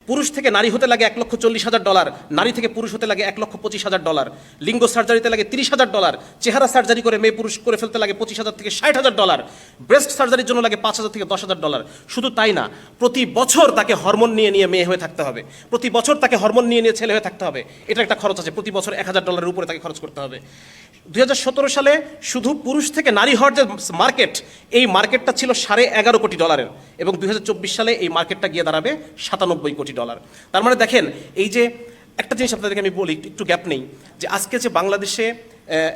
পুরুষ থেকে নারী হতে লাগে $1,40,000, নারী থেকে পুরুষ হতে লাগে $1,25,000, লিঙ্গ সার্জারিতে লাগে $30,000, চেহারা সার্জারি করে মেয়ে পুরুষ করে ফেলতে লাগে $25,000 থেকে $60,000, ব্রেস্ট সার্জারির জন্য লাগে $5,000 থেকে $10,000। শুধু তাই না, প্রতি বছর তাকে হরমোন নিয়ে নিয়ে মেয়ে হয়ে থাকতে হবে, প্রতি বছর তাকে হরমোন নিয়ে নিয়ে ছেলে হয়ে থাকতে হবে। এটা একটা খরচ আছে, প্রতি বছর $1,000 উপরে তাকে খরচ করতে হবে। 2017 সালে শুধু পুরুষ থেকে নারী হওয়ার যে মার্কেট, এই মার্কেটটা ছিল $11.5 কোটি, এবং 2024 সালে এই মার্কেটটা গিয়ে দাঁড়াবে $97 কোটি। তার মানে দেখেন, এই যে একটা জিনিস আপনাদেরকে আমি বলি, একটু গ্যাপ নেই, যে আজকে যে বাংলাদেশে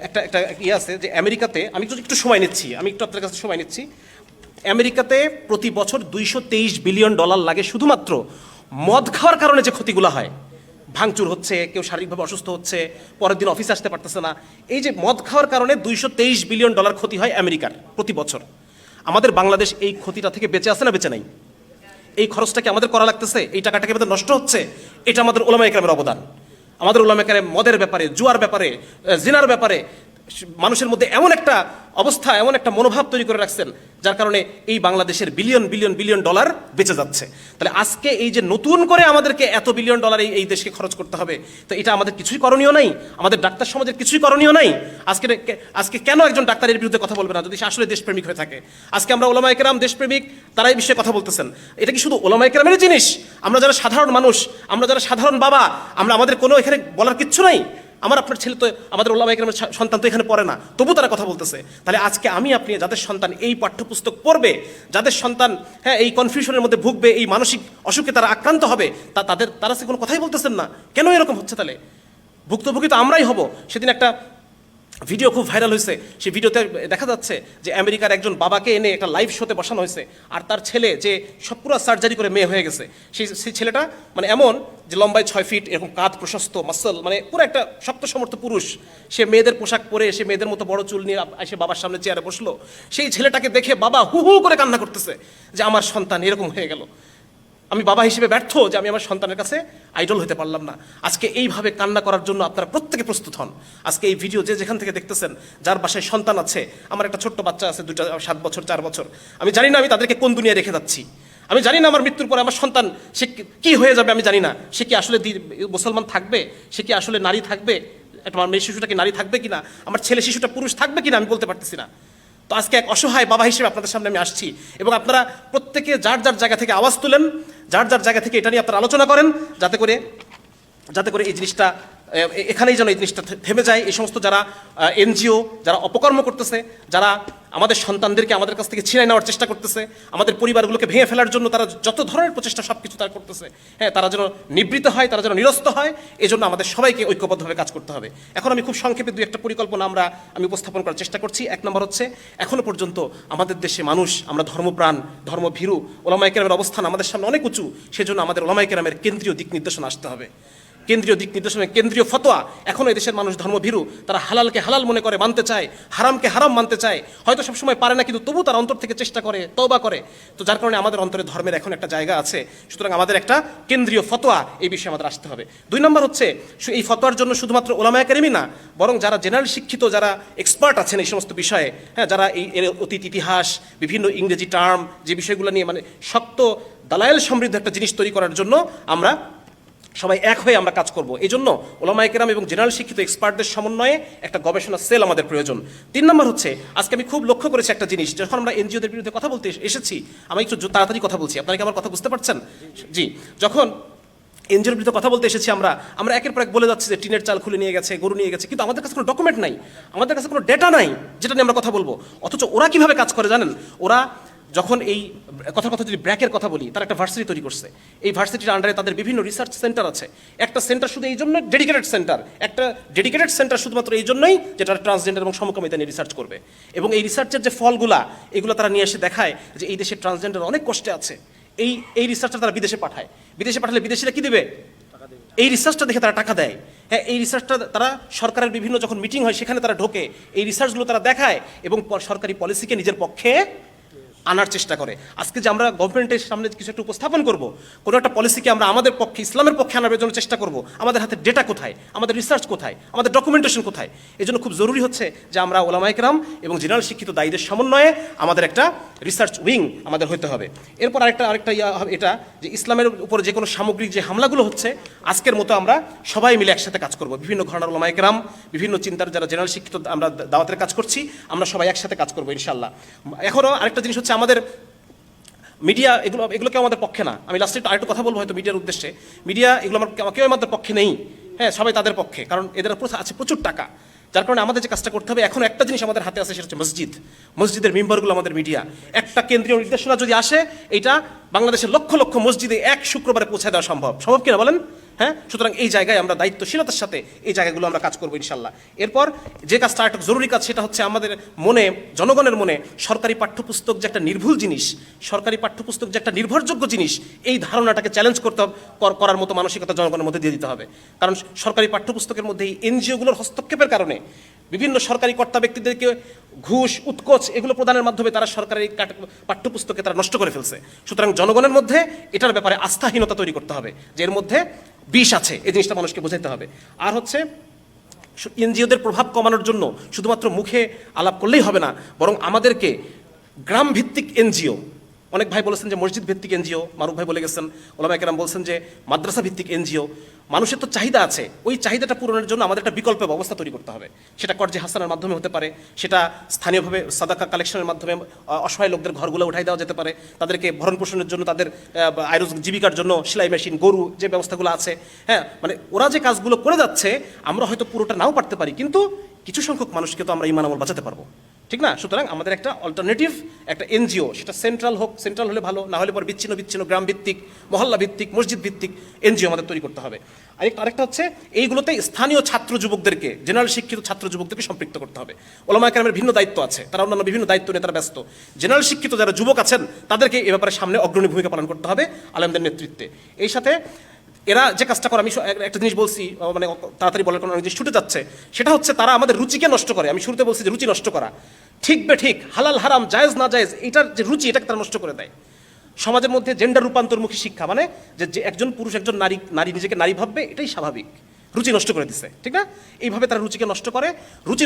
একটা একটা ইয়ে আছে যে আমেরিকাতে, আমি একটু সময় নিচ্ছি, আমি একটু আপনাদের কাছে সময় নিচ্ছি, আমেরিকাতে প্রতি বছর $223 বিলিয়ন লাগে শুধুমাত্র মদ খাওয়ার কারণে যে ক্ষতিগুলো হয়, ভাঙচুর হচ্ছে, কেউ শারীরিকভাবে অসুস্থ হচ্ছে, পরের দিন অফিসে আসতে পারতেছে না, এই যে মদ খাওয়ার কারণে $223 বিলিয়ন ক্ষতি হয় আমেরিকার প্রতি বছর। আমাদের বাংলাদেশ এই ক্ষতিটা থেকে বেঁচে আছে না বেঁচে নাই? এই খরচটা কি আমাদের করা লাগতেছে? এই টাকাটা কি আমাদের নষ্ট হচ্ছে? এটা আমাদের উলামায়ে কেরামের অবদান। আমাদের উলামায়ে কেরাম মদের ব্যাপারে, জুয়ার ব্যাপারে, জিনার ব্যাপারে মানুষের মধ্যে এমন একটা অবস্থা, এমন একটা মনোভাব তৈরি করে রাখছেন, যার কারণে এই বাংলাদেশের বিলিয়ন বিলিয়ন বিলিয়ন ডলার বেঁচে যাচ্ছে। তাহলে আজকে এই যে নতুন করে আমাদেরকে এত বিলিয়ন ডলার এই দেশকে খরচ করতে হবে, তো এটা আমাদের কিছুই করণীয় নাই? আমাদের ডাক্তার সমাজের কিছুই করণীয় নাই? আজকে কেন একজন ডাক্তার এর বিরুদ্ধে কথা বলবে না, যদি সে আসলে দেশপ্রেমিক হয়ে থাকে? আজকে আমরা উলামায়ে কেরাম দেশপ্রেমিক, তারা এই বিষয়ে কথা বলতেছেন। এটা কি শুধু উলামায়ে কেরামের জিনিস? আমরা যারা সাধারণ মানুষ, আমরা যারা সাধারণ বাবা, আমাদের কোনো এখানে বলার কিচ্ছু নাই? আমার আপনার ছেলে তো, আমাদের উলামায়ে কেরামের সন্তান তো এখানে পড়ে না, তবু তারা কথা বলতেছে। তাহলে আজকে আমি আপনি, যাদের সন্তান এই পাঠ্যপুস্তক পড়বে, যাদের সন্তান এই কনফিউশনের মধ্যে ভুগবে, এই মানসিক অসুখে তারা আক্রান্ত হবে, তারা সে কোনো কথাই বলতেছেন না। কেন এরকম হচ্ছে? তাহলে ভুক্তভোগী তো আমরাই হব। সেদিন একটা ভিডিও খুব ভাইরাল হয়েছে, সেই ভিডিওতে দেখা যাচ্ছে যে আমেরিকার একজন বাবাকে এনে একটা লাইভ শোতে বসানো হয়েছে, আর তার ছেলে যে সব পুরো সার্জারি করে মেয়ে হয়ে গেছে, সেই ছেলেটা মানে এমন যে লম্বায় 6 ফিট, এরকম কাঁধ প্রশস্ত, মাসল, মানে পুরো একটা শক্ত সমর্থ পুরুষ। সে মেয়েদের পোশাক পরে, সে মেয়েদের মতো বড় চুল নিয়ে এসে বাবার সামনে চেয়ারে বসলো। সেই ছেলেটাকে দেখে বাবা হু হু করে কান্না করতেছে যে আমার সন্তান এরকম হয়ে গেল, আমি বাবা হিসেবে ব্যর্থ যে আমি আমার সন্তানের কাছে আইডল হতে পারলাম না। আজকে এইভাবে কান্না করার জন্য আপনারা প্রত্যেকে প্রস্তুত হন। আজকে এই ভিডিও যে যেখান থেকে দেখতেছেন, যার বাসায় সন্তান আছে, আমার একটা ছোট্ট বাচ্চা আছে, 7 বছর 4 বছর, আমি জানি না আমি তাদেরকে কোন দুনিয়ায় রেখে যাচ্ছি। আমি জানি না আমার মৃত্যুর পরে আমার সন্তান সে কি হয়ে যাবে, আমি জানি না। সে কি আসলে মুসলমান থাকবে, সে কি আসলে নারী থাকবে, আমার মেয়ে শিশুটা কি নারী থাকবে কিনা, আমার ছেলে শিশুটা পুরুষ থাকবে কিনা, আমি বলতে পারতেছি না। তো আজকে এক অসহায় বাবা হিসেবে আপনাদের সামনে আমি আসছি, এবং আপনারা প্রত্যেকে যার যার জায়গা থেকে আওয়াজ তুলেন, যার যার জায়গা থেকে এটা নিয়ে আপনারা আলোচনা করেন, যাতে করে এই জিনিসটা এখানেই যেন এই জিনিসটা থেমে যায়। এই সমস্ত যারা এনজিও, যারা অপকর্ম করতেছে, যারা আমাদের সন্তানদেরকে আমাদের কাছ থেকে ছিনিয়ে নেওয়ার চেষ্টা করতেছে, আমাদের পরিবারগুলোকে ভেঙে ফেলার জন্য তারা যত ধরনের প্রচেষ্টা সব কিছু তারা করতেছে, তারা যেন নিবৃত্ত হয়, তারা যেন নিরস্ত হয়, এজন্য আমাদের সবাইকে ঐক্যবদ্ধভাবে কাজ করতে হবে। এখন আমি খুব সংক্ষেপে 2-1টা পরিকল্পনা আমি উপস্থাপন করার চেষ্টা করছি। 1 নম্বর হচ্ছে, এখনো পর্যন্ত আমাদের দেশে মানুষ, আমরা ধর্মপ্রাণ, ধর্মভীরু, ওলামায়ে কেরামের অবস্থান আমাদের সামনে অনেক উঁচু, সেজন্য আমাদের ওলামায়ে কেরামের কেন্দ্রীয় দিক নির্দেশনা আসতে হবে। কেন্দ্রীয় দিক নির্দেশনা, কেন্দ্রীয় ফতোয়া। এখনও এদেশের মানুষ ধর্মভীরু, তারা হালালকে হালাল মনে করে মানতে চায়, হারামকে হারাম মানতে চায়। হয়তো সবসময় পারে না, কিন্তু তবু তারা অন্তর থেকে চেষ্টা করে, তওবা করে। তো যার কারণে আমাদের অন্তরে ধর্মের এখন একটা জায়গা আছে। সুতরাং আমাদের একটা কেন্দ্রীয় ফতোয়া এই বিষয়ে আমাদের আসতে হবে। 2 নম্বর হচ্ছে, এই ফতোয়ার জন্য শুধুমাত্র ওলামায়ে কেরামই না, বরং যারা জেনারেল শিক্ষিত, যারা এক্সপার্ট আছেন এই সমস্ত বিষয়ে, যারা এর অতীত ইতিহাস, বিভিন্ন ইংরেজি টার্ম, যে বিষয়গুলো নিয়ে মানে শক্ত দালায়েল সমৃদ্ধ একটা জিনিস তৈরি করার জন্য আমরা সবাই এক হয়ে আমরা কাজ করব। এই জন্য ওলামায়ে কেরাম এবং জেনারেল শিক্ষিত এক্সপার্টদের সমন্বয়ে একটা গবেষণা সেল আমাদের প্রয়োজন। 3 নম্বর হচ্ছে, আজকে আমি খুব লক্ষ্য করেছি একটা জিনিস, যখন আমরা এনজিওদের বিরুদ্ধে কথা বলতে এসেছি, আমি একটু তাড়াতাড়ি কথা বলছি, আপনারা কি আমার কথা বুঝতে পারছেন? জি, যখন এনজিওর বিরুদ্ধে কথা বলতে এসেছি, আমরা একের পর এক বলে যাচ্ছি যে টিনের চাল খুলে নিয়ে গেছে, গরু নিয়ে গেছে, কিন্তু আমাদের কাছে কোনো ডকুমেন্ট নাই, আমাদের কাছে কোনো ডেটা নাই যেটা নিয়ে আমরা কথা বলবো। অথচ ওরা কিভাবে কাজ করে জানেন? ওরা যখন এই কথা যদি ব্র্যাকের কথা বলি, তারা একটা ভার্সিটি তৈরি করছে। এই ভার্সিটির আন্ডারে তাদের বিভিন্ন রিসার্চ সেন্টার আছে। একটা সেন্টার শুধু এই জন্য ডেডিকেটেড সেন্টার শুধুমাত্র এই জন্যই, যেটা ট্রান্সজেন্ডার এবং সমকামিতা নিয়ে রিসার্চ করবে। এবং এই রিসার্চের যে ফলগুলা, এগুলো তারা নিয়ে এসে দেখায় যে এই দেশের ট্রান্সজেন্ডার অনেক কষ্টে আছে। এই রিসার্চটা তারা বিদেশে পাঠায়। বিদেশে পাঠালে বিদেশিরা কি দেবে? এই রিসার্চটা দেখে তারা টাকা দেয়। এই রিসার্চটা তারা সরকারের বিভিন্ন যখন মিটিং হয় সেখানে তারা ঢোকে, এই রিসার্চগুলো তারা দেখায় এবং সরকারি পলিসিকে নিজের পক্ষে আনার চেষ্টা করে। আজকে যে আমরা গভর্নমেন্টের সামনে কিছু একটা উপস্থাপন করব, কোনো একটা পলিসিকে আমরা আমাদের পক্ষে, ইসলামের পক্ষে আনার জন্য চেষ্টা করব, আমাদের হাতে ডেটা কোথায়, আমাদের রিসার্চ কোথায়, আমাদের ডকুমেন্টেশন কোথায়? এই জন্য খুব জরুরি হচ্ছে যে আমরা ওলামায়ে কেরাম এবং জেনারেল শিক্ষিত দায়ীদের সমন্বয়ে আমাদের একটা রিসার্চ উইং আমাদের হতে হবে। এরপর আরেকটা এটা যে ইসলামের উপর যে কোনো সামগ্রিক যে হামলাগুলো হচ্ছে, আজকের মতো আমরা সবাই মিলে একসাথে কাজ করব। বিভিন্ন ঘরানার ওলামায়ে কেরাম, বিভিন্ন চিন্তার যারা জেনারেল শিক্ষিত আমরা দাওয়াতের কাজ করছি, আমরা সবাই একসাথে কাজ করবো ইনশাল্লাহ। এখনও আরেকটা জিনিস হচ্ছে, আমাদের মিডিয়া এগুলোকে আমাদের পক্ষে না। আমি লাস্টে আরেকটু কথা বলবো হয়তো মিডিয়ার উদ্দেশ্যে। মিডিয়া এগুলো কেউ আমাদের পক্ষে নেই, হ্যাঁ, সবাই তাদের পক্ষে, কারণ এদের উপর আছে প্রচুর টাকা। যার কারণে আমাদের যে কাজটা করতে হবে, এখন একটা জিনিস আমাদের হাতে আছে, সেটা হচ্ছে মসজিদের মেম্বারগুলো আমাদের মিডিয়া। একটা কেন্দ্রীয় নির্দেশনা যদি আসে, এটা বাংলাদেশের লক্ষ লক্ষ মসজিদে এক শুক্রবারে পৌঁছায় দেওয়া সম্ভব কিনা বলেন? হ্যাঁ, সুতরাং এই জায়গায় আমরা দায়িত্বশীলতার সাথে এই জায়গাগুলো আমরা কাজ করবো ইনশাল্লাহ। এরপর যে কাজটা একটা জরুরি কাজ, সেটা হচ্ছে আমাদের মনে, জনগণের মনে সরকারি পাঠ্যপুস্তক যে একটা নির্ভুল জিনিস, সরকারি পাঠ্যপুস্তক যে একটা নির্ভরযোগ্য জিনিস, এই ধারণাটাকে চ্যালেঞ্জ করার মতো মানসিকতা জনগণের মধ্যে দিয়ে দিতে হবে। কারণ সরকারি পাঠ্যপুস্তকের মধ্যে এই এনজিওগুলোর হস্তক্ষেপের কারণে বিভিন্ন সরকারি কর্তা ব্যক্তিদেরকে ঘুষ, উৎকোচ এগুলো প্রদানের মাধ্যমে তারা সরকারি পাঠ্যপুস্তকে তারা নষ্ট করে ফেলছে। সুতরাং জনগণের মধ্যে এটার ব্যাপারে আস্থাহীনতা তৈরি করতে হবে, যে এর মধ্যে বিষ আছে, এই জিনিসটা মানুষকে বোঝাতে হবে। আর হচ্ছে এনজিওদের প্রভাব কমানোর জন্য শুধুমাত্র মুখে আলাপ করলেই হবে না, বরং আমাদেরকে গ্রাম ভিত্তিক এনজিও, অনেক ভাই বলেছেন যে মসজিদ ভিত্তিক এনজিও, মারুফ ভাই বলে গেছেন, ওলামায়ে কেরাম বলছেন যে মাদ্রাসা ভিত্তিক এনজিও। মানুষের তো চাহিদা আছে, ওই চাহিদাটা পূরণের জন্য আমাদের একটা বিকল্প ব্যবস্থা তৈরি করতে হবে। সেটা কর্জে হাসানের মাধ্যমে হতে পারে, সেটা স্থানীয়ভাবে সাদাকা কালেকশনের মাধ্যমে অসহায় লোকদের ঘরগুলো উঠাই দেওয়া যেতে পারে, তাদেরকে ভরণ পোষণের জন্য, তাদের জীবিকার জন্য সেলাই মেশিন, গরু, যে ব্যবস্থাগুলো আছে, হ্যাঁ, মানে ওরা যে কাজগুলো করে যাচ্ছে, আমরা হয়তো পুরোটা নাও পারতে পারি, কিন্তু কিছু সংখ্যক মানুষকে তো আমরা ইমান আমল বাঁচাতে পারবো, ঠিক না? সুতরাং আমাদের একটা অল্টারনেটিভ একটা এনজিও, সেটা সেন্ট্রাল হলে ভালো, না হলে পরে বিচ্ছিন্ন গ্রাম ভিত্তিক, মহল্লা ভিত্তিক, মসজিদ ভিত্তিক এনজিও আমাদের তৈরি করতে হবে। আরেকটা হচ্ছে এইগুলোতে স্থানীয় ছাত্র যুবকদেরকে, জেনারেল শিক্ষিত ছাত্র যুবকদেরকে সম্পৃক্ত করতে হবে। ওলামায়ে কেরামের ভিন্ন দায়িত্ব আছে, তারা অন্যান্য বিভিন্ন দায়িত্ব নিয়ে তারা ব্যস্ত। জেনারেল শিক্ষিত যারা যুবক আছেন, তাদেরকে এ ব্যাপারে সামনে অগ্রণী ভূমিকা পালন করতে হবে আলেমদের নেতৃত্বে। এই সাথে এরা যে কাজটা করে, আমি একটা জিনিস বলছি, মানে তাড়াতাড়ি বলার কারণে অনেক জিনিস ছুটে যাচ্ছে, সেটা হচ্ছে তারা আমাদের রুচিকে নষ্ট করে। আমি শুরুতে বলছি যে রুচি নষ্ট করা, ঠিক ঠিক, হালাল হারাম, জায়েজ না জায়েজ, এটার যে রুচি, এটাকে তারা নষ্ট করে দেয়। সমাজের মধ্যে জেন্ডার রূপান্তরমুখী শিক্ষা, মানে যে একজন পুরুষ একজন নারী নিজেকে নারী ভাববে, এটাই স্বাভাবিক, রুচি নষ্ট করে দিচ্ছে, ঠিক না? এইভাবে তারা রুচি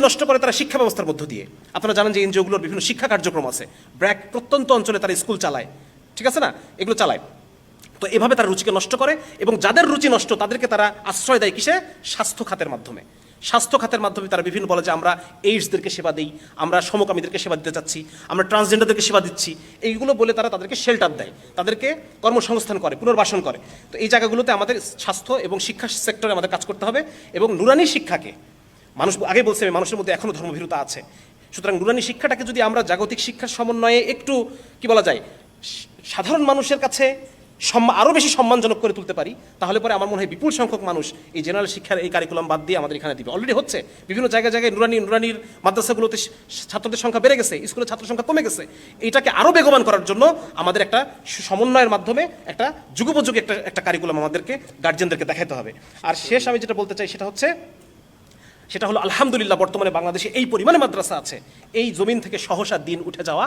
নষ্ট করে তারা শিক্ষা ব্যবস্থার মধ্য দিয়ে। আপনারা জানেন যে এনজিওগুলোর বিভিন্ন শিক্ষা কার্যক্রম আছে, ব্র্যাক প্রত্যন্ত অঞ্চলে তারা স্কুল চালায়, ঠিক আছে না, এগুলো চালায়। তো এভাবে তারা রুচিকে নষ্ট করে, এবং যাদের রুচি নষ্ট তাদেরকে তারা আশ্রয় দেয় কিসে? স্বাস্থ্য খাতের মাধ্যমে। তারা বিভিন্ন বলে যে আমরা এইডসদেরকে সেবা দিই, আমরা সমকামীদেরকে সেবা দিতে চাচ্ছি, আমরা ট্রান্সজেন্ডারদেরকে সেবা দিচ্ছি, এইগুলো বলে তারা তাদেরকে শেল্টার দেয়, তাদেরকে কর্মসংস্থান করে, পুনর্বাসন করে। তো এই জায়গাগুলোতে আমাদের স্বাস্থ্য এবং শিক্ষা সেক্টরে আমাদের কাজ করতে হবে। এবং নুরানি শিক্ষাকে, মানুষ আগে বলছে মানুষের মধ্যে এখনও ধর্মভীরুতা আছে, সুতরাং নুরানি শিক্ষাটাকে যদি আমরা জাগতিক শিক্ষার সমন্বয়ে একটু কি বলা যায়, সাধারণ মানুষের কাছে আরও বেশি সম্মানজনক করে তুলতে পারি, তাহলে পরে আমার মনে হয় বিপুল সংখ্যক মানুষ এই জেনারেল শিক্ষার এই কারিকুলাম বাদ দিয়ে আমাদের এখানে দিবে। অলরেডি হচ্ছে, বিভিন্ন জায়গায় নুরানির মাদ্রাসাগুলোতে ছাত্রদের সংখ্যা বেড়ে গেছে, স্কুলের ছাত্র সংখ্যা কমে গেছে। এইটাকে আরও বেগবান করার জন্য আমাদের একটা সমন্বয়ের মাধ্যমে একটা যুগোপযোগী একটা কারিকুলাম আমাদেরকে গার্জিয়ানদেরকে দেখাতে হবে। আর শেষ আমি যেটা বলতে চাই সেটা হলো আলহামদুলিল্লাহ, বর্তমানে বাংলাদেশে এই পরিমাণে মাদ্রাসা আছে, এই জমিন থেকে সহসা দিন উঠে যাওয়া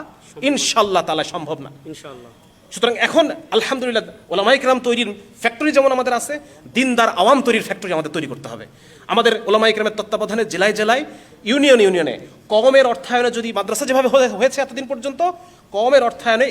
ইনশাআল্লাহ তাআলা সম্ভব না, ইনশাআল্লাহ। সুতরাং এখন আলহামদুলিল্লাহ ওলামায়ে কেরাম তৈরির ফ্যাক্টরি যেমন আমাদের আছে, দিনদার আওয়াম তৈরির ফ্যাক্টরি আমাদের তৈরি করতে হবে। আমাদের ওলামায়ে কেরামের তত্ত্বাবধানে জেলায় ইউনিয়নে কওমের অর্থায়নে, যদি মাদ্রাসা যেভাবে হয়েছে এতদিন পর্যন্ত, কওমের অর্থায়নে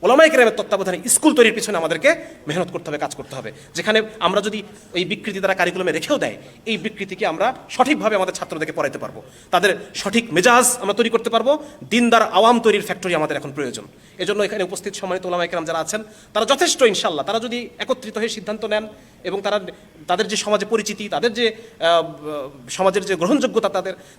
ওলামায়ে কেরামের তত্ত্বাবধানে স্কুল তৈরির পিছনে আমাদেরকে মেহনত করতে হবে, কাজ করতে হবে। যেখানে আমরা যদি এই বিকৃতি তারা কারিকুলামে রেখেও দেয়, এই বিকৃতিকে আমরা সঠিকভাবে আমাদের ছাত্রদেরকে পড়াইতে পারবো, তাদের সঠিক মেজাজ আমরা তৈরি করতে পারবো। দিনদার আওয়াম তৈরির ফ্যাক্টরি আমাদের এখন প্রয়োজন। এজন্য এখানে উপস্থিত সম্মানিত ওলামায়ে কেরাম যারা আছেন, তারা যথেষ্ট ইনশাআল্লাহ, তারা যদি একত্রিত হয়ে সিদ্ধান্ত নেন, এবং তাদের যে সমাজে পরিচিতি, তাদের যে সমাজের যে গ্রহণযোগ্যতা,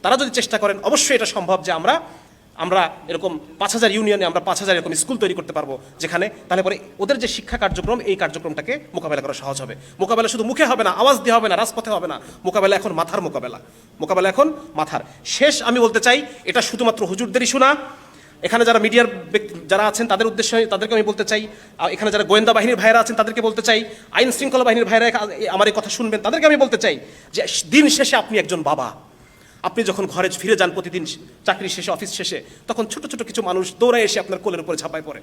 তারা যদি চেষ্টা করেন, অবশ্যই এটা সম্ভব যে আমরা এরকম 5000 ইউনিয়নে আমরা 5000 এরকম স্কুল তৈরি করতে পারবো, যেখানে তাহলে পরে ওদের যে শিক্ষা কার্যক্রম, এই কার্যক্রমটাকে মোকাবেলা করা সহজ হবে। মোকাবেলা শুধু মুখে হবে না, আওয়াজ দিয়ে হবে না, রাজপথে হবে না, মোকাবেলা এখন মাথার মোকাবেলা এখন মাথার। শেষ আমি বলতে চাই, এটা শুধুমাত্র হুজুরদের ইস্যু না, এখানে যারা মিডিয়ার যারা আছেন তাদের উদ্দেশ্যে তাদেরকে আমি বলতে চাই, এখানে যারা গোয়েন্দা বাহিনীর ভাইরা আছেন তাদেরকে বলতে চাই, আইন শৃঙ্খলা বাহিনীর ভাইরা আমার এই কথা শুনবেন, তাদেরকে আমি বলতে চাই যে দিন শেষে আপনি একজন বাবা, আপনি যখন ঘরে ফিরে যান প্রতিদিন চাকরি শেষে, অফিস শেষে, তখন ছোট ছোট কিছু মানুষ দৌড়ায় এসে আপনার কোলের উপরে ঝাঁপায় পড়ে।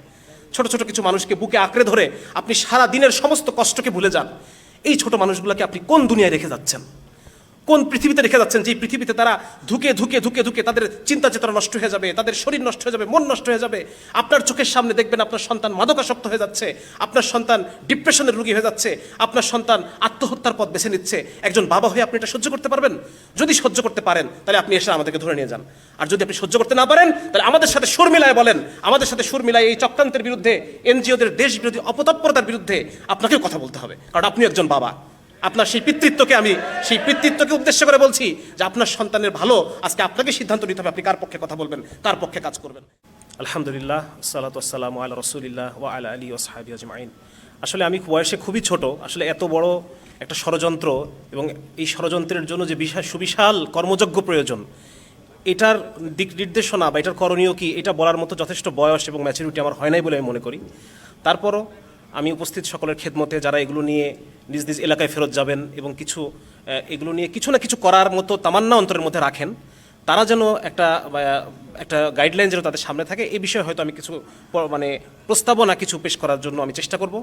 ছোট ছোট কিছু মানুষকে বুকে আঁকড়ে ধরে আপনি সারা দিনের সমস্ত কষ্টকে ভুলে যান। এই ছোট মানুষগুলোকে আপনি কোন দুনিয়ায় রেখে যাচ্ছেন, কোন পৃথিবীতে রেখে যাচ্ছেন, যে পৃথিবীতে তারা ধুকে ধুকে ধুকে ধুকে তাদের চিন্তা চেতনা নষ্ট হয়ে যাবে, তাদের শরীর নষ্ট হয়ে যাবে, মন নষ্ট হয়ে যাবে। আপনার চোখের সামনে দেখবেন আপনার সন্তান মাদকাসক্ত হয়ে যাচ্ছে, আপনার সন্তান ডিপ্রেশনের রোগী হয়ে যাচ্ছে, আপনার সন্তান আত্মহত্যার পথ বেছে নিচ্ছে। একজন বাবা হয়ে আপনি এটা সহ্য করতে পারবেন? যদি সহ্য করতে পারেন তাহলে আপনি এসে আমাদেরকে ধরে নিয়ে যান। আর যদি আপনি সহ্য করতে না পারেন তাহলে আমাদের সাথে সুর মিলায় বলেন, আমাদের সাথে সুর মিলায় এই চক্রান্তের বিরুদ্ধে, এনজিওদের দেশ বিরোধী অপতৎপরতার বিরুদ্ধে আপনাকেও কথা বলতে হবে, কারণ আপনি একজন বাবা। আপনার সেই পিতৃত্বকে উদ্দেশ্য করে বলছি যে আপনার সন্তানের ভালো আজকে আপনাকে সিদ্ধান্ত নিতে হবে, আপনি কার পক্ষে কথা বলবেন, কার পক্ষে কাজ করবেন। আলহামদুলিল্লাহ, সালাতু ওয়াসসালামু আলা রাসূলিল্লাহ ওয়া আলা আলিহি ওয়া সাহবিহি আজমাইন। আসলে আমি বয়সে খুবই ছোট, আসলে এত বড় একটা ষড়যন্ত্র এবং এই ষড়যন্ত্রের জন্য যে সুবিশাল কর্মযজ্ঞ প্রয়োজন, এটার দিক নির্দেশনা বা এটার করণীয় কি, এটা বলার মতো যথেষ্ট বয়স এবং ম্যাচুরিটি আমার হয় নাই বলে আমি মনে করি। তারপরও আমি উপস্থিত সকলের খেদমতে যারা এগুলো নিয়ে নিজ নিজ এলাকায় ফেরত যাবেন এবং এগুলো নিয়ে কিছু না কিছু করার মতো তামান্না অন্তরের মধ্যে রাখেন, তারা যেন একটা গাইডলাইন যেন তাদের সামনে থাকে, এই বিষয়ে হয়তো আমি কিছু প্রস্তাবনা কিছু পেশ করার জন্য আমি চেষ্টা করব।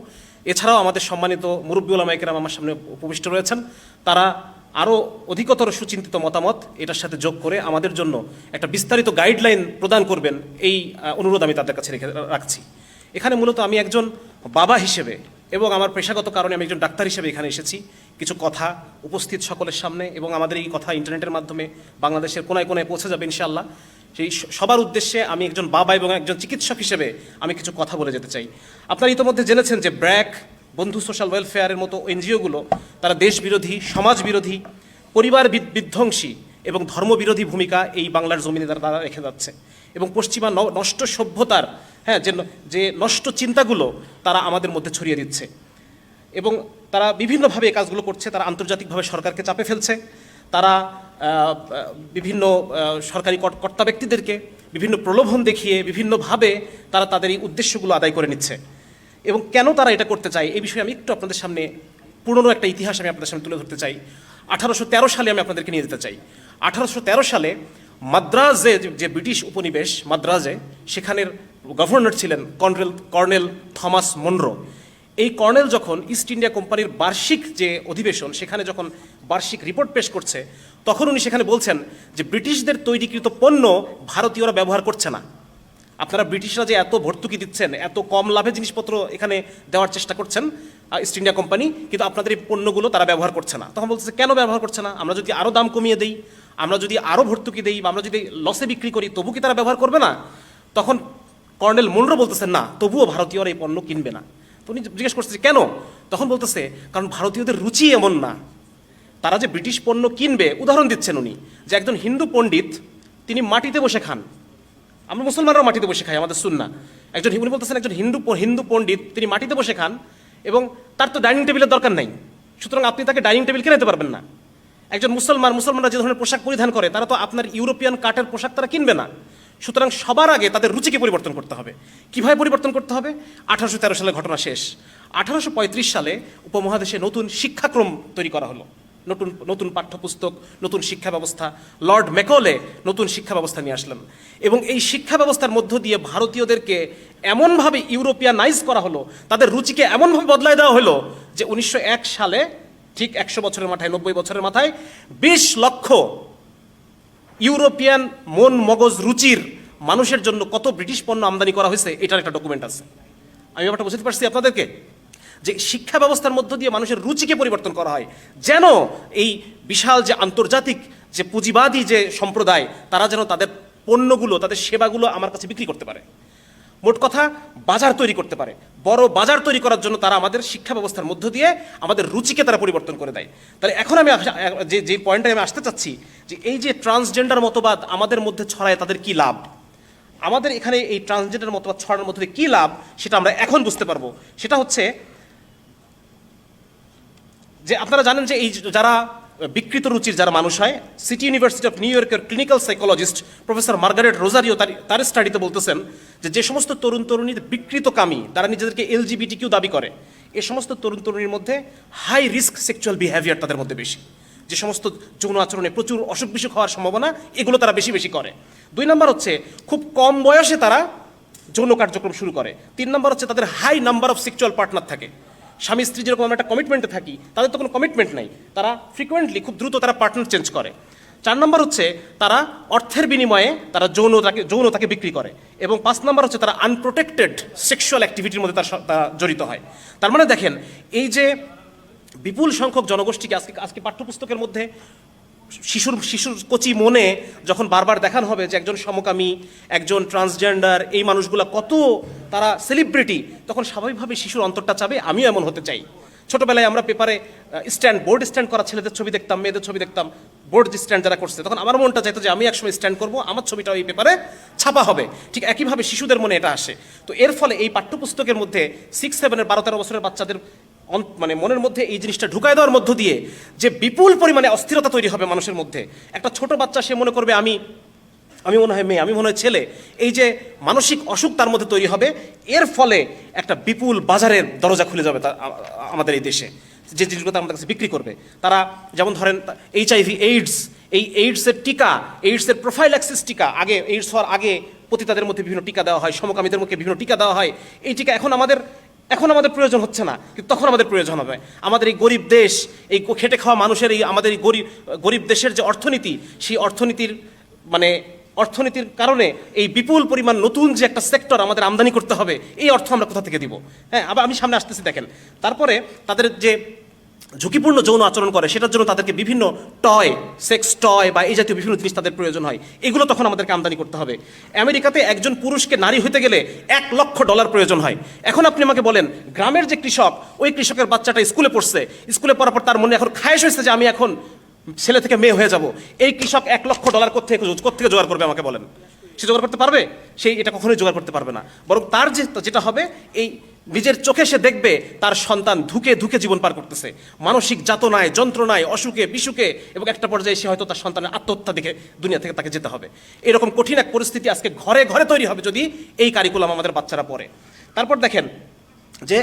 এছাড়াও আমাদের সম্মানিত মুরব্বী উলামায়ে কেরাম আমার সামনে উপবিষ্ট রয়েছেন, তারা আরও অধিকতর সুচিন্তিত মতামত এটার সাথে যোগ করে আমাদের জন্য একটা বিস্তারিত গাইডলাইন প্রদান করবেন, এই অনুরোধ আমি তাদের কাছে রাখছি। এখানে মূলত আমি একজন বাবা হিসেবে এবং আমার পেশাগত কারণে আমি একজন ডাক্তার হিসেবে এখানে এসেছি কিছু কথা উপস্থিত সকলের সামনে, এবং আমাদের এই কথা ইন্টারনেটের মাধ্যমে বাংলাদেশের কোনায় কোনায় পৌঁছে যাবে ইনশাআল্লাহ। সেই সবার উদ্দেশ্যে আমি একজন বাবা এবং একজন চিকিৎসক হিসেবে আমি কিছু কথা বলে যেতে চাই। আপনারা ইতিমধ্যে জেনেছেন যে ব্র্যাক, বন্ধু সোশ্যাল ওয়েলফেয়ারের মতো এনজিওগুলো তারা দেশ বিরোধী, সমাজ বিরোধী, পরিবার বিধ্বংসী এবং ধর্মবিরোধী ভূমিকা এই বাংলার জমিনে তারা রেখে যাচ্ছে, এবং পশ্চিমা নষ্ট সভ্যতার যে নষ্ট চিন্তাগুলো তারা আমাদের মধ্যে ছড়িয়ে দিচ্ছে, এবং তারা বিভিন্নভাবে এই কাজগুলো করছে। তারা আন্তর্জাতিকভাবে সরকারকে চাপে ফেলছে, তারা বিভিন্ন সরকারি কর্তা ব্যক্তিদেরকে বিভিন্ন প্রলোভন দেখিয়ে বিভিন্নভাবে তারা তাদের এই উদ্দেশ্যগুলো আদায় করে নিচ্ছে। এবং কেন তারা এটা করতে চায় এই বিষয়ে আমি একটু আপনাদের সামনে পুরনো একটা ইতিহাস আমি আপনাদের সামনে তুলে ধরতে চাই। 1813 সালে আমি আপনাদেরকে নিয়ে যেতে চাই। 1813 সালে মাদ্রাজে, যে ব্রিটিশ উপনিবেশ মাদ্রাজে, সেখানের গভর্নর ছিলেন কর্নেল থমাস মনরো। এই কর্নেল যখন ইস্ট ইন্ডিয়া কোম্পানির বার্ষিক যে অধিবেশন, সেখানে যখন বার্ষিক রিপোর্ট পেশ করছে, তখন উনি সেখানে বলছেন যে ব্রিটিশদের তৈরিকৃত পণ্য ভারতীয়রা ব্যবহার করছে না। আপনারা ব্রিটিশরা যে এত ভর্তুকি দিচ্ছেন, এত কম লাভে জিনিসপত্র এখানে দেওয়ার চেষ্টা করছেন ইস্ট ইন্ডিয়া কোম্পানি, কিন্তু আপনাদের এই পণ্যগুলো তারা ব্যবহার করছে না। তখন বলতেছে কেন ব্যবহার করছে না? আমরা যদি আরও দাম কমিয়ে দিই, আমরা যদি আরও ভর্তুকি দিই, বা আমরা যদি লসে বিক্রি করি, তবু কি তারা ব্যবহার করবে না? তখন কর্নেল মনরো বলতেছেন না, তবুও ভারতীয়রা এই পণ্য কিনবে না। তো উনি জিজ্ঞেস করছে কেন? তখন বলতেছে কারণ ভারতীয়দের রুচি এমন না, তারা যে ব্রিটিশ পণ্য কিনবে। উদাহরণ দিচ্ছেন উনি যে একজন হিন্দু পণ্ডিত তিনি মাটিতে বসে খান, আমরা মুসলমানরাও মাটিতে বসে খাই, আমাদের সুন্নাহ। উনি বলতেছেন একজন হিন্দু পণ্ডিত তিনি মাটিতে বসে খান এবং তার তো ডাইনিং টেবিলের দরকার নাই, সুতরাং আপনি তাকে ডাইনিং টেবিল কিনে দিতে পারবেন না। একজন মুসলমানরা যে ধরনের পোশাক পরিধান করে, তারা তো আপনার ইউরোপিয়ান কাটের পোশাক তারা কিনবে না। সুতরাং সবার আগে তাদের রুচিকে পরিবর্তন করতে হবে। কিভাবে পরিবর্তন করতে হবে? 1813 সালে ঘটনা শেষ। 1835 সালে উপমহাদেশে নতুন শিক্ষাক্রম তৈরি করা হলো, নতুন পাঠ্যপুস্তক, নতুন শিক্ষা ব্যবস্থা। লর্ড ম্যাকলে নতুন শিক্ষা ব্যবস্থা নিয়ে আসলেন, এবং এই শিক্ষা ব্যবস্থার মধ্য দিয়ে ভারতীয়দেরকে এমনভাবে ইউরোপিয়ানাইজ করা হলো, তাদের রুচিকে এমনভাবে বদলায় দেওয়া হলো যে 1901 সালে ঠিক 100 বছরের মাথায়, 90 বছরের মাথায় 20 লক্ষ ইউরোপিয়ান মন মগজ রুচির মানুষের জন্য কত ব্রিটিশ পণ্য আমদানি করা হয়েছে, এটার একটা ডকুমেন্ট আছে। আমি ব্যাপারটা বুঝতে পারছি আপনাদেরকে, যে শিক্ষা ব্যবস্থার মধ্য দিয়ে মানুষের রুচিকে পরিবর্তন করা হয়, যেন এই বিশাল যে আন্তর্জাতিক যে পুঁজিবাদী যে সম্প্রদায়, তারা যেন তাদের পণ্যগুলো, তাদের সেবাগুলো আমার কাছে বিক্রি করতে পারে। মোট কথা বাজার তৈরি করতে পারে। বড় বাজার তৈরি করার জন্য তারা আমাদের শিক্ষা ব্যবস্থার মধ্য দিয়ে আমাদের রুচিকে তারা পরিবর্তন করে দেয়। তাহলে এখন আমি যে পয়েন্টে আমি আসতে চাচ্ছি, যে এই যে ট্রান্সজেন্ডার মতবাদ আমাদের মধ্যে ছড়ায়, তাদের কি লাভ? আমাদের এখানে এই ট্রান্সজেন্ডার মতবাদ ছড়ানোর মধ্যে কি লাভ, সেটা আমরা এখন বুঝতে পারবো। সেটা হচ্ছে যে আপনারা জানেন যে এই যারা বিকৃত রুচির যারা মানুষ হয়, সিটি ইউনিভার্সিটি অফ নিউ ইয়র্কের clinical psychologist professor Margaret Rosario তার স্টাডিতে বলতেছেন যে সমস্ত তরুণ তরুণীর বিকৃতকামী, তারা নিজেদেরকে LGBTQ দাবি করে, এ সমস্ত তরুণ তরুণীর মধ্যে হাই রিস্ক সেক্সুয়াল বিহেভিয়ার তাদের মধ্যে বেশি। যে সমস্ত যৌন আচরণে প্রচুর অসুখ বিসুখ হওয়ার সম্ভাবনা, এগুলো তারা বেশি বেশি করে। 2 নম্বর হচ্ছে খুব কম বয়সে তারা যৌন কার্যক্রম শুরু করে। 3 নম্বর হচ্ছে তাদের high number of sexual partner থাকে। স্বামী স্ত্রী যেরকম আমরা একটা কমিটমেন্টে থাকি, তাদের তো কোনো কমিটমেন্ট নাই, তারা ফ্রিকোয়েন্টলি খুব দ্রুত তারা পার্টনার চেঞ্জ করে। 4 নম্বর হচ্ছে তারা অর্থের বিনিময়ে তারা যৌনতাকে বিক্রি করে। এবং 5 নম্বর হচ্ছে তারা আনপ্রোটেক্টেড সেক্সুয়াল অ্যাক্টিভিটির মধ্যে তারা জড়িত হয়। তার মানে দেখেন, এই যে বিপুল সংখ্যক জনগোষ্ঠীকে আজকে পাঠ্যপুস্তকের মধ্যে শিশুর কচি মনে যখন বারবার দেখানো হবে যে একজন সমকামী, একজন ট্রান্সজেন্ডার, এই মানুষগুলো কত তারা সেলিব্রিটি, তখন স্বাভাবিকভাবে শিশুর অন্তরটা চাবে আমিও এমন হতে চাই। ছোটবেলায় আমরা পেপারে বোর্ড স্ট্যান্ড করা ছেলেদের ছবি দেখতাম, মেয়েদের ছবি দেখতাম, বোর্ড স্ট্যান্ড যারা করছে, তখন আমার মনটা চাইতো যে আমি একসময় স্ট্যান্ড করবো, আমার ছবিটাও এই পেপারে ছাপা হবে। ঠিক একইভাবে শিশুদের মনে এটা আসে। তো এর ফলে এই পাঠ্যপুস্তকের মধ্যে 6-7 12-13 বছরের বাচ্চাদের মানে মনের মধ্যে এই জিনিসটা ঢুকায় দেওয়ার মধ্য দিয়ে যে বিপুল পরিমাণে অস্থিরতা তৈরি হবে মানুষের মধ্যে। একটা ছোট বাচ্চা সে মনে করবে আমি মনে হয় মেয়ে, আমি মনে হয় ছেলে। এই যে মানসিক অসুখ তার মধ্যে তৈরি হবে, এর ফলে একটা বিপুল বাজারের দরজা খুলে যাবে আমাদের এই দেশে, যে জিনিসগুলো আমাদের কাছে বিক্রি করবে তারা। যেমন ধরেন HIV, এইডস, এই এইডসের টিকা, এইডসের প্রোফাইল্যাক্সিস টিকা, আগে এইডস হওয়ার আগে পতিতাদের মধ্যে বিভিন্ন টিকা দেওয়া হয়, সমকামীদের মধ্যে বিভিন্ন টিকা দেওয়া হয়। এই টিকা এখন আমাদের প্রয়োজন হচ্ছে না, কিন্তু তখন আমাদের প্রয়োজন হবে। আমাদের এই গরিব দেশ, এই খেটে খাওয়া মানুষের আমাদের এই গরিব দেশের যে অর্থনীতি, সেই অর্থনীতির কারণে এই বিপুল পরিমাণ নতুন যে একটা সেক্টর আমাদের আমদানি করতে হবে, এই অর্থ আমরা কোথা থেকে দিব? হ্যাঁ, আবার আমি সামনে আসতেছি দেখেন। তারপরে তাদের যে ঝুঁকিপূর্ণ যৌন আচরণ করে, সেটার জন্য তাদেরকে বিভিন্ন সেক্স টয় বা এই জাতীয় বিভিন্ন জিনিস তাদের প্রয়োজন হয়, এগুলো তখন আমাদেরকে আমদানি করতে হবে। আমেরিকাতে একজন পুরুষকে নারী হইতে গেলে $1,00,000 প্রয়োজন হয়। এখন আপনি আমাকে বলেন, গ্রামের যে কৃষক, ওই কৃষকের বাচ্চাটা স্কুলে পড়ছে, স্কুলে পড়ার পর তার মনে এখন খায়েশ হয়েছে যে আমি এখন ছেলে থেকে মেয়ে হয়ে যাব, এই কৃষক $1,00,000 কোত্থেকে জোগাড় করবে আমাকে বলেন? সে জোগাড় করতে পারবে? এটা কখনোই জোগাড় করতে পারবে না। বরং তার যেটা হবে, এই নিজের চোখে সে দেখবে তার সন্তান ধুকে ধুকে জীবন পার করতেছে, মানসিক যাতনায়, যন্ত্রণায়, অসুখে বিসুখে, এবং একটা পর্যায়ে সে হয়তো তার সন্তানের আত্মহত্যা দেখে দুনিয়া থেকে তাকে যেতে হবে। এরকম কঠিন এক পরিস্থিতি আজকে ঘরে ঘরে তৈরি হবে যদি এই কারিকুলাম আমাদের বাচ্চারা পড়ে। তারপর দেখেন যে